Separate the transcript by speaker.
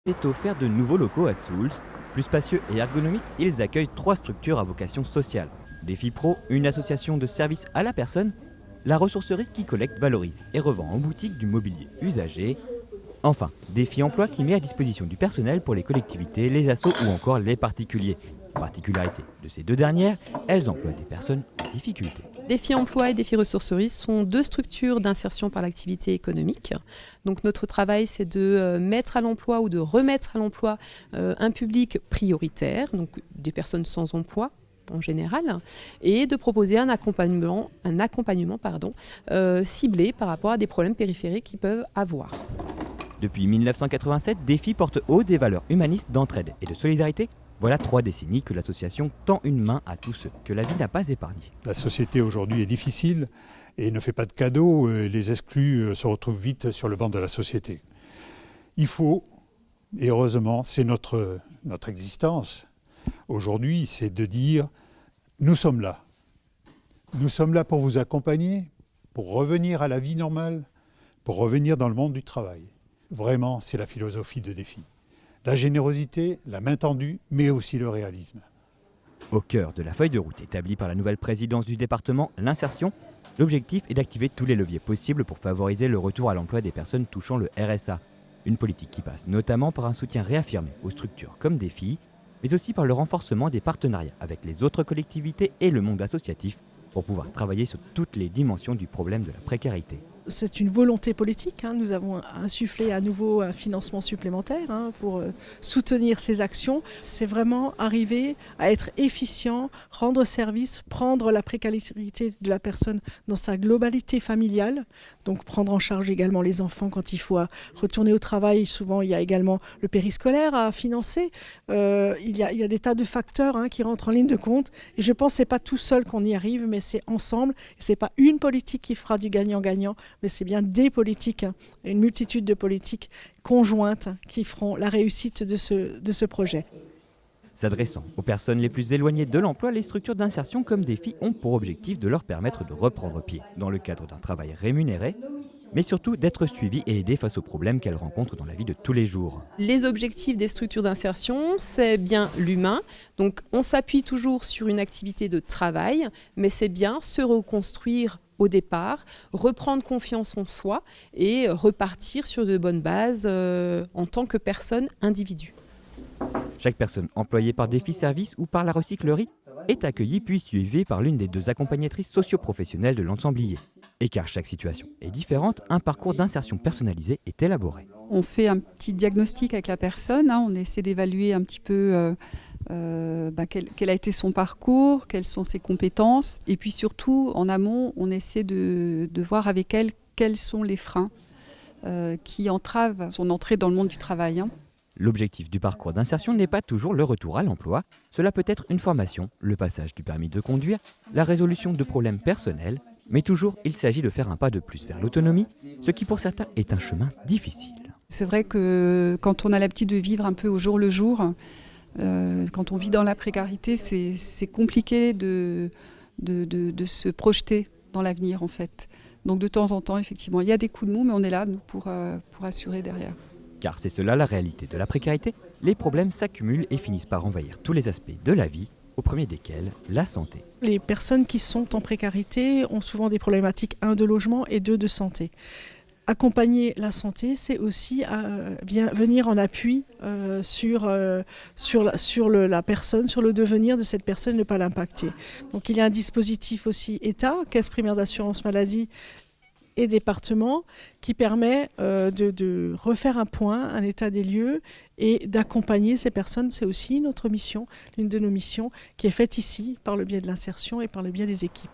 Speaker 1: Est offert de nouveaux locaux à Souls. Plus spacieux et ergonomiques, ils accueillent 3 structures à vocation sociale. Défi Pro, une association de services à la personne. La ressourcerie qui collecte, valorise et revend en boutique du mobilier usagé. Enfin, Défi Emploi qui met à disposition du personnel pour les collectivités, les assos ou encore les particuliers. Particularité de ces 2 dernières, elles emploient des personnes en difficulté.
Speaker 2: Défi Emploi et Défi Ressourcerie sont 2 structures d'insertion par l'activité économique. Donc notre travail, c'est de mettre à l'emploi ou de remettre à l'emploi un public prioritaire, donc des personnes sans emploi en général, et de proposer un accompagnement ciblé par rapport à des problèmes périphériques qu'ils peuvent avoir.
Speaker 1: Depuis 1987, Défi porte haut des valeurs humanistes d'entraide et de solidarité. Voilà 3 décennies que l'association tend une main à tous ceux que la vie n'a pas épargnés.
Speaker 3: La société aujourd'hui est difficile et ne fait pas de cadeaux. Les exclus se retrouvent vite sur le banc de la société. Il faut, et heureusement, c'est notre existence aujourd'hui, c'est de dire nous sommes là. Nous sommes là pour vous accompagner, pour revenir à la vie normale, pour revenir dans le monde du travail. Vraiment, c'est la philosophie de Défi. La générosité, la main tendue, mais aussi le réalisme.
Speaker 1: Au cœur de la feuille de route établie par la nouvelle présidence du département, l'insertion, l'objectif est d'activer tous les leviers possibles pour favoriser le retour à l'emploi des personnes touchant le RSA. Une politique qui passe notamment par un soutien réaffirmé aux structures comme Défi, mais aussi par le renforcement des partenariats avec les autres collectivités et le monde associatif pour pouvoir travailler sur toutes les dimensions du problème de la précarité.
Speaker 4: C'est une volonté politique. Nous avons insufflé à nouveau un financement supplémentaire pour soutenir ces actions. C'est vraiment arriver à être efficient, rendre service, prendre la précarité de la personne dans sa globalité familiale. Donc prendre en charge également les enfants quand il faut retourner au travail. Souvent, il y a également le périscolaire à financer. Il y a des tas de facteurs qui rentrent en ligne de compte. Et je pense que ce n'est pas tout seul qu'on y arrive, mais c'est ensemble. Ce n'est pas une politique qui fera du gagnant-gagnant, mais c'est bien des politiques, une multitude de politiques conjointes qui feront la réussite de ce projet.
Speaker 1: S'adressant aux personnes les plus éloignées de l'emploi, les structures d'insertion comme Défi ont pour objectif de leur permettre de reprendre pied dans le cadre d'un travail rémunéré, mais surtout d'être suivies et aidées face aux problèmes qu'elles rencontrent dans la vie de tous les jours.
Speaker 2: Les objectifs des structures d'insertion, c'est bien l'humain. Donc on s'appuie toujours sur une activité de travail, mais c'est bien se reconstruire au départ, reprendre confiance en soi et repartir sur de bonnes bases en tant que personne individu.
Speaker 1: Chaque personne employée par Défi Service ou par la recyclerie est accueillie puis suivie par l'une des 2 accompagnatrices socio-professionnelles de l'ensemblier. Et car chaque situation est différente, un parcours d'insertion personnalisé est élaboré.
Speaker 5: On fait un petit diagnostic avec la personne, on essaie d'évaluer un petit peu quel a été son parcours, quelles sont ses compétences. Et puis surtout, en amont, on essaie de voir avec elle quels sont les freins qui entravent son entrée dans le monde du travail.
Speaker 1: L'objectif du parcours d'insertion n'est pas toujours le retour à l'emploi. Cela peut être une formation, le passage du permis de conduire, la résolution de problèmes personnels. Mais toujours, il s'agit de faire un pas de plus vers l'autonomie, ce qui pour certains est un chemin difficile.
Speaker 5: C'est vrai que quand on a l'habitude de vivre un peu au jour le jour, quand on vit dans la précarité, c'est compliqué de se projeter dans l'avenir en fait. Donc de temps en temps, effectivement, il y a des coups de mou, mais on est là nous, pour assurer derrière.
Speaker 1: Car c'est cela la réalité de la précarité. Les problèmes s'accumulent et finissent par envahir tous les aspects de la vie, au premier desquels la santé.
Speaker 4: Les personnes qui sont en précarité ont souvent des problématiques, 1 de logement et 2 de santé. Accompagner la santé, c'est aussi venir en appui sur la personne, sur le devenir de cette personne, ne pas l'impacter. Donc il y a un dispositif aussi État, Caisse primaire d'assurance maladie et département, qui permet de refaire un point, un état des lieux et d'accompagner ces personnes. C'est aussi notre mission, l'une de nos missions, qui est faite ici par le biais de l'insertion et par le biais des équipes.